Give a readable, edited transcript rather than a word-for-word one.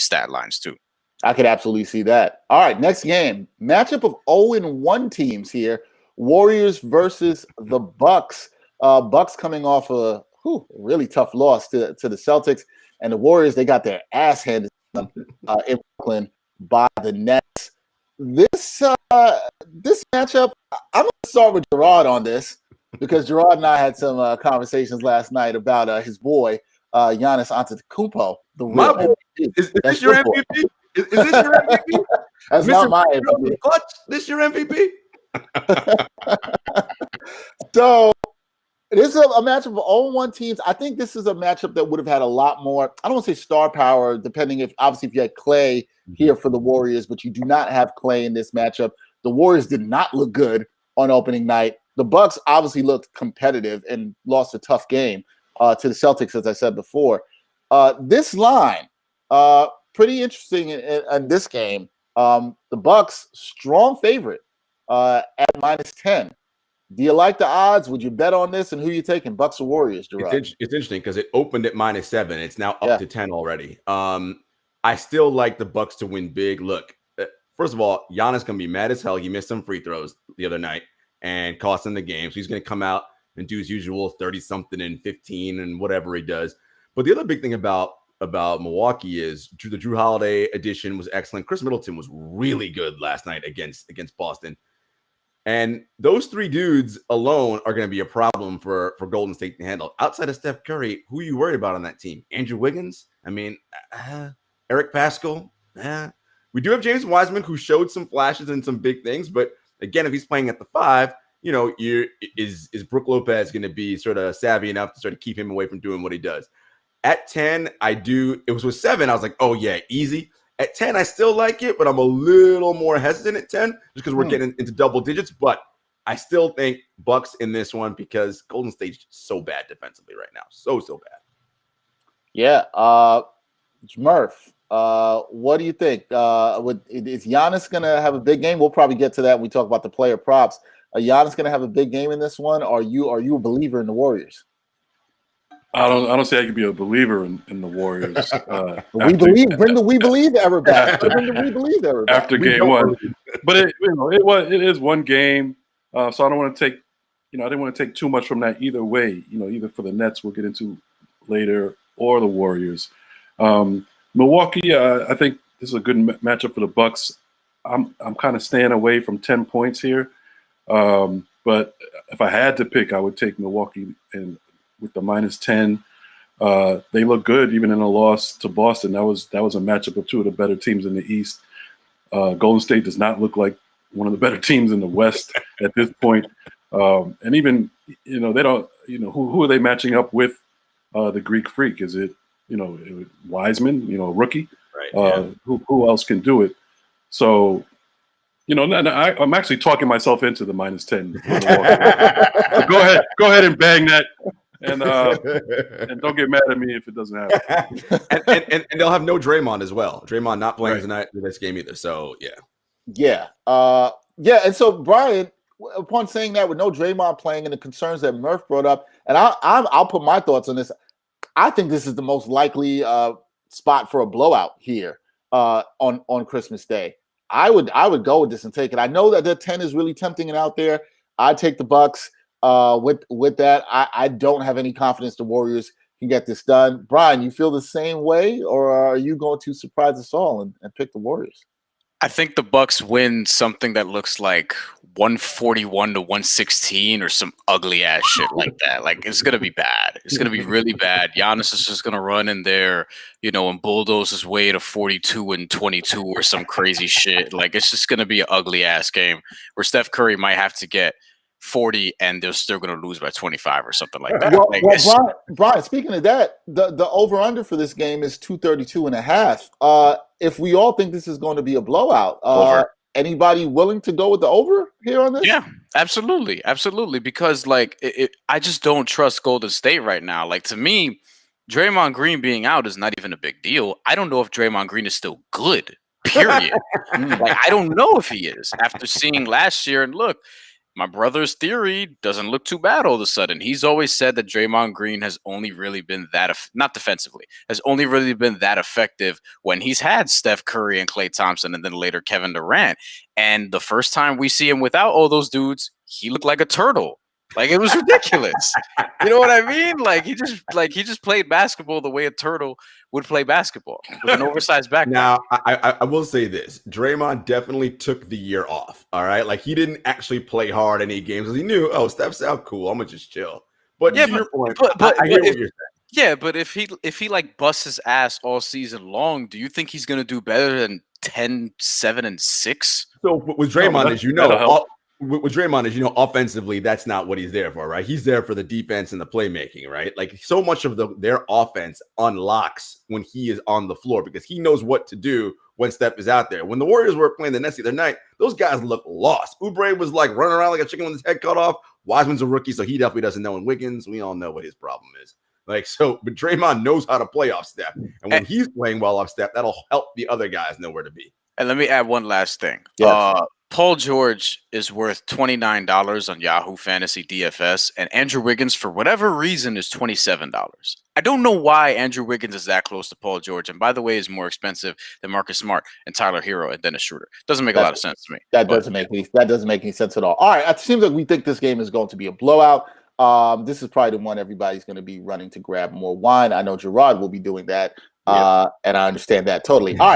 stat lines too. I could absolutely see that. All right, next game. Matchup of 0-1 teams here. Warriors versus the Bucks. Bucks coming off a really tough loss to the Celtics. And the Warriors, they got their ass handed to them in Brooklyn by the Nets. This matchup, I'm going to start with Jarod on this because Jarod and I had some conversations last night about his boy, Giannis Antetokounmpo. My boy. Is this your MVP? Is this your MVP? That's not my MVP. Clutch, this your MVP? So this is a matchup of 0-1 teams. I think this is a matchup that would have had a lot more, I don't want to say star power, depending if you had Clay here for the Warriors, but you do not have Clay in this matchup. The Warriors did not look good on opening night. The Bucks obviously looked competitive and lost a tough game to the Celtics, as I said before. This line, pretty interesting in this game. The Bucks, strong favorite at -10. Do you like the odds? Would you bet on this? And who are you taking, Bucks or Warriors, Jarod? It's interesting because it opened at -7. It's now up to 10 already. I still like the Bucks to win big. Look, first of all, Giannis going to be mad as hell. He missed some free throws the other night and cost him the game. So he's going to come out and do his usual 30-something and 15 and whatever he does. But the other big thing about Milwaukee is the Drew Holiday addition was excellent. Chris Middleton was really good last night against Boston. And those three dudes alone are going to be a problem for Golden State to handle. Outside of Steph Curry, who are you worried about on that team? Andrew Wiggins? I mean, Eric Paschall? We do have James Wiseman, who showed some flashes and some big things. But again, if he's playing at the 5, is Brook Lopez going to be sort of savvy enough to sort of keep him away from doing what he does? At 10, it was with 7. I was like, oh, yeah, easy. At 10, I still like it, but I'm a little more hesitant at 10 just because we're getting into double digits. But I still think Bucks in this one because Golden State's so bad defensively right now. So bad. Yeah. Murph, what do you think? Is Giannis going to have a big game? We'll probably get to that when we talk about the player props. Are Giannis going to have a big game in this one? Or are you a believer in the Warriors? I don't say I could be a believer in the Warriors. Bring the we believe ever back. Bring the we believe ever back. After game one, but it is one game, so I don't want to take, I didn't want to take too much from that either way. Either for the Nets we'll get into later or the Warriors. Milwaukee, I think this is a good matchup for the Bucks. I'm kind of staying away from 10 points here, but if I had to pick, I would take Milwaukee and. With the -10, they look good even in a loss to Boston. That was a matchup of two of the better teams in the East. Golden State does not look like one of the better teams in the West at this point. And even they don't. Who are they matching up with? The Greek Freak? Is it Wiseman? A rookie? Right. Who else can do it? So. I'm actually talking myself into the -10. So go ahead and bang that. And don't get mad at me if it doesn't happen. and they'll have no Draymond as well. Draymond not playing tonight in this game either. So yeah. And so Brian, upon saying that with no Draymond playing and the concerns that Murph brought up, and I'll put my thoughts on this. I think this is the most likely spot for a blowout here on Christmas Day. I would go with this and take it. I know that the 10 is really tempting and out there. I take the Bucks. With that, I don't have any confidence the Warriors can get this done. Brian, you feel the same way, or are you going to surprise us all and pick the Warriors? I think the Bucks win something that looks like 141-116 or some ugly ass shit like that. Like, it's gonna be bad. It's gonna be really bad. Giannis is just gonna run in there, and bulldoze his way to 42-22 or some crazy shit. Like, it's just gonna be an ugly ass game where Steph Curry might have to get 40 and they're still going to lose by 25 or something like that. Brian, speaking of that, the over-under for this game is 232.5. If we all think this is going to be a blowout, anybody willing to go with the over here on this? Yeah, absolutely. Because I just don't trust Golden State right now. Like, to me, Draymond Green being out is not even a big deal. I don't know if Draymond Green is still good, period. I don't know if he is after seeing last year. And look, my brother's theory doesn't look too bad all of a sudden. He's always said that Draymond Green has only really been that, not defensively, has only really been that effective when he's had Steph Curry and Klay Thompson and then later Kevin Durant. And the first time we see him without all those dudes, he looked like a turtle. Like, it was ridiculous. You know what I mean? Like he just played basketball the way a turtle would play basketball with an oversized backpack. Now, I will say this. Draymond definitely took the year off, all right? Like, he didn't actually play hard any games because he knew, oh, Steph's out, cool, I'm going to just chill. But Yeah, to your point, but I hear what if, you're saying. yeah, but if he like busts his ass all season long, do you think he's going to do better than 10, 7, and 6? So with Draymond, as you that'll know, help. with Draymond, as you know, offensively, that's not what he's there for, right? He's there for the defense and the playmaking, right? Like, so much of their offense unlocks when he is on the floor because he knows what to do when Steph is out there. When the Warriors were playing the Nets the other night, those guys looked lost. Oubre was like running around like a chicken with his head cut off. Wiseman's a rookie, so he definitely doesn't know. And Wiggins, we all know what his problem is. Like, so, but Draymond knows how to play off Steph. And when he's playing well off Steph, that'll help the other guys know where to be. And let me add one last thing. Yes. Paul George is worth $29 on Yahoo Fantasy DFS, and Andrew Wiggins, for whatever reason, is $27. I don't know why Andrew Wiggins is that close to Paul George, and by the way, is more expensive than Marcus Smart and Tyler Hero and Dennis Schroeder. Doesn't make a lot of sense to me. That doesn't make any sense at all. All right, it seems like we think this game is going to be a blowout. This is probably the one everybody's going to be running to grab more wine. I know Jarod will be doing that, and I understand that totally. All right.